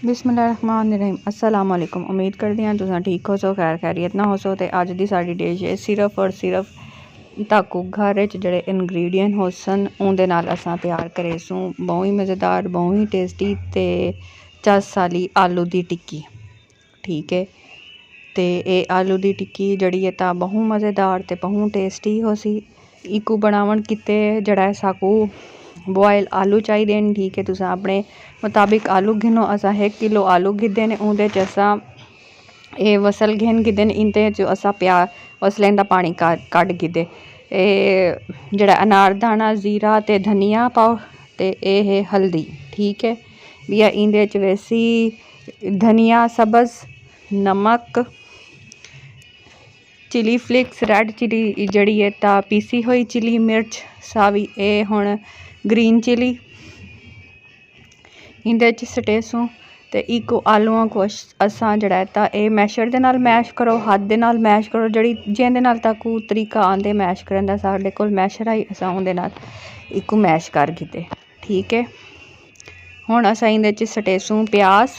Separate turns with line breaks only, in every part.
बिस्मिल्लाहिर्रहमानिर्रहीम अस्सलाम वालेकुम। उम्मीद करते हैं तुम ठीक हो सो, खैर खैरियत ना हो सो। तो अज की साड़ी डिश है सिर्फ और सिर्फ ताकू घर जोड़े इनग्रीडियंट हो सन उनके नाल असां तैयार करे सूँ बहुत ही मज़ेदार बहुत ही टेस्टी ते चस वाली आलू की टिक्की। ठीक है, तो ये आलू की टिक्की जड़ी है तो बहुत मज़ेदार ते बहुत टेस्टी हो सी। इकू बनावन किते जड़ा साकू बॉयल आलू चाहिए। ठीक है, तुस अपने मुताबिक आलू गिनो। असा 1 किलो आलू गिदे ने उहदे च असा ये वसल घेन गिदे ने इंदे च असा प्याज वसलें दा पानी कड गिदे। जड़ा अनारदाना जीरा ते धनिया पाओ ते ये हल्दी। ठीक है भैया, इंदे च वैसी धनिया सब्ज़ नमक चिली फ्लिक्स रेड चिली जड़ी है ता पीसी हुई चिली मिर्च सावी ए हुण ग्रीन चिली इंदे च सटेसूँ। तो एक आलूआं को असां जड़ा है ये मैशर दे नाल मैश करो, हाथ दे नाल मैश करो, जड़ी जिंदे नाल ताकू तरीका आंदे मैश करन दा। साडे कोल मैशर आई असां उहदे नाल इकू मैश कर गिते। ठीक है, हुण असां इंदे च सटेसूँ प्याज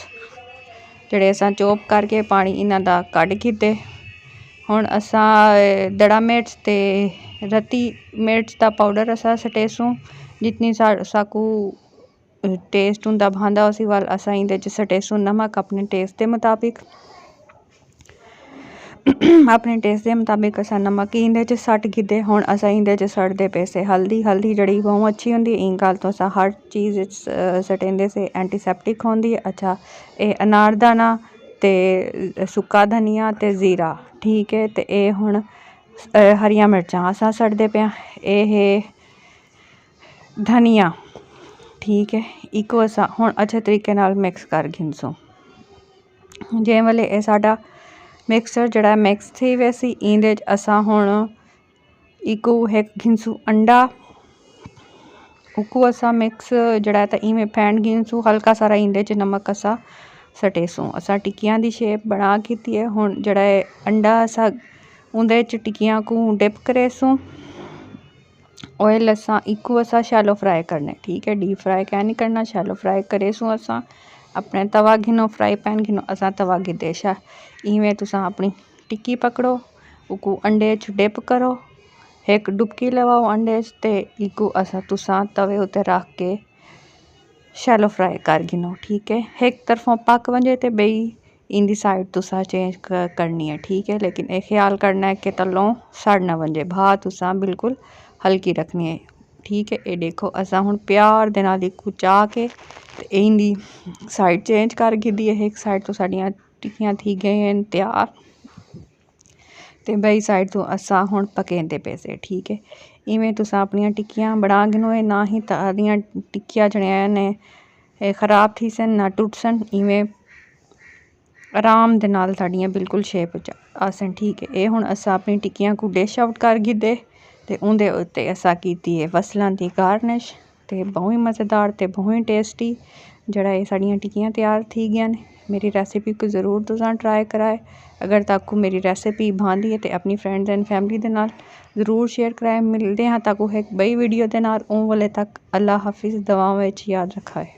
जड़े असां चॉप करके पानी इन्हां दा कड गिते। हुण असां दड़ा मिर्च ते रत्ती मिर्च दा पाउडर असां सटेसूँ जितनी साकू टेस्ट हुंदा भांदा उसी वाल असां इंदे च सटेसूँ नमक अपने टेस्ट के मुताबिक। अपने टेस्ट के मुताबिक असां नमक ही इंदे च सट गिदे। हुण असां इंदे च सटदे पैसे हल्दी जड़ी बहुत अच्छी होंदी इन गल तो असां हर चीज़ सटेंदे से एंटीसैप्टिक होंदी। अच्छा, ये अनारदाना ते सुक्का धनिया ते ज़ीरा। ठीक है, तो ये हुण हरियां मिर्चां असां सटदे पे ये धनिया। ठीक है, इको असां हुण अच्छे तरीके नाल मिक्स कर घिनसूँ। जे वाले ये साडा मिक्सचर जड़ा मिक्स थी वैसी इंदे असां हुण इको एक घिनसूँ अंडा उको असां मिक्स जड़ा तो इवें फैंड घिनसूँ। हल्का सारा इंदे च नमक असां सटेसूँ। असां टिक्कियां दी शेप बना कीती है। हुण जड़ा अंडा असां उंदे च टिक्कियां को डिप करेसूँ। ऑयल असां इको असां शैलो फ्राई करने। ठीक है, डीप फ्राई क्या नहीं करना, शैलो फ्राई करेसूँ। असां अपने तवा घिनो फ्राई पैन घिनो असां तवा गिदे शा इवें तुसां अपनी टिक्की पकड़ो उको अंडे च डिप करो, एक डुबकी लवाओ अंडे च ते इको असां तुसां तवे उत्ते रख के शैलो फ्राई कर गिनो। ठीक है, एक तरफों पक वंजे ते बई इंदी साइड तुसां चेंज करनी है। ठीक है, लेकिन ये ख्याल करना है कि तलों सड़ ना वंजे, भाप तुसां बिल्कुल हल्की रखनी है। ठीक है, ये देखो असां हुण प्यार दे नाल इकू चा के इंदी साइड चेंज कर गिदी है। एक साइड तो साड़ियां टिक्कियां थी गई हैं तैयार ते बई साइड तो असां हुण पकेंदे पैसे। ठीक है, इवें तुसां अपनियां टिक्कियां बना गिनो ना ही तादियां टिक्कियां जड़ियां ने खराब थी सन ना टुटसन, इवें आराम दे नाल साड़ियां बिल्कुल शेप च आसन। ठीक है, ये हुण असां अपनी टिक्कियां को डिश आउट कर गिदे ते उंदे उत्ते असां कीती है फसलां दी गार्निश ते बहुत ही मज़ेदार ते बहुत ही टेस्टी जड़ा ये साड़ियां टिक्कियां तैयार थी गई हैं। मेरी रेसिपी को ज़रूर तुसां ट्राई कराए। अगर ताकू मेरी रेसिपी भांदी है तो अपनी फ्रेंड्स एंड फैमिली दे नाल ज़रूर शेयर कराए। मिलते हैं ताकू एक बई वीडियो दे नाल। उन वाले तक अल्लाह हाफिज़, दुआओं विच याद रखाए।